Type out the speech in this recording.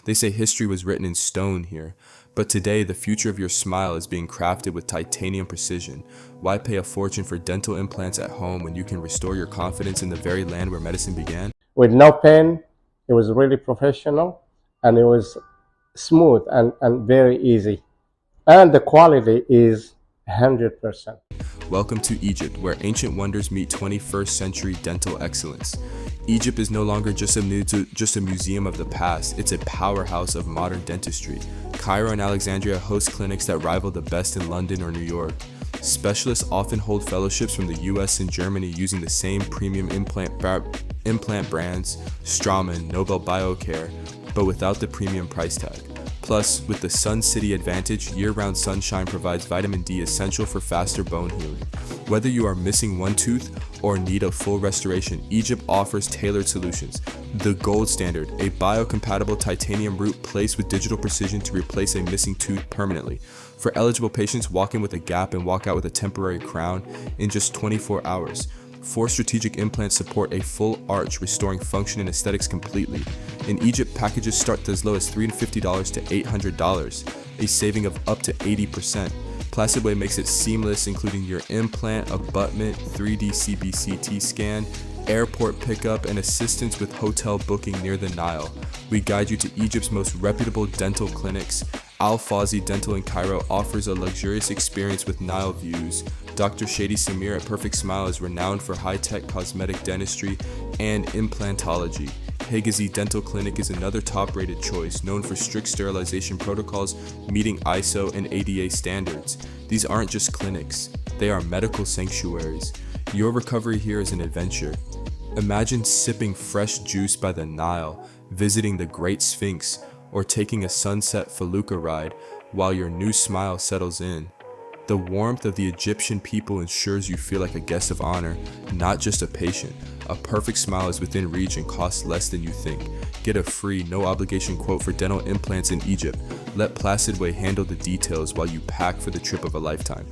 They say history was written in stone here. But today, the future of your smile is being crafted with titanium precision. Why pay a fortune for dental implants at home when you can restore your confidence in the very land where medicine began? With no pain. It was really professional, and it was smooth and very easy. And the quality is 100%. Welcome to Egypt, where ancient wonders meet 21st century dental excellence. Egypt is no longer just a museum of the past, it's a powerhouse of modern dentistry. Cairo and Alexandria host clinics that rival the best in London or New York. Specialists often hold fellowships from the US and Germany using the same premium implant brands, Straumann, Nobel Biocare, but without the premium price tag. Plus, with the Sun City advantage, year-round sunshine provides vitamin D essential for faster bone healing. Whether you are missing one tooth or need a full restoration, Egypt offers tailored solutions. The gold standard, a biocompatible titanium root placed with digital precision to replace a missing tooth permanently. For eligible patients, walk in with a gap and walk out with a temporary crown in just 24 hours. 4 strategic implants support a full arch, restoring function and aesthetics completely. In Egypt, packages start as low as $350 to $800, a saving of up to 80%. PlacidWay makes it seamless, including your implant, abutment, 3D CBCT scan, airport pickup, and assistance with hotel booking near the Nile. We guide you to Egypt's most reputable dental clinics. Al Fawzi Dental in Cairo offers a luxurious experience with Nile views. Dr. Shady Samir at Perfect Smile is renowned for high-tech cosmetic dentistry and implantology. Hegazi Dental Clinic is another top-rated choice, known for strict sterilization protocols, meeting ISO and ADA standards. These aren't just clinics, they are medical sanctuaries. Your recovery here is an adventure. Imagine sipping fresh juice by the Nile, visiting the Great Sphinx, or taking a sunset felucca ride while your new smile settles in. The warmth of the Egyptian people ensures you feel like a guest of honor, not just a patient. A perfect smile is within reach and costs less than you think. Get a free, no-obligation quote for dental implants in Egypt. Let PlacidWay handle the details while you pack for the trip of a lifetime.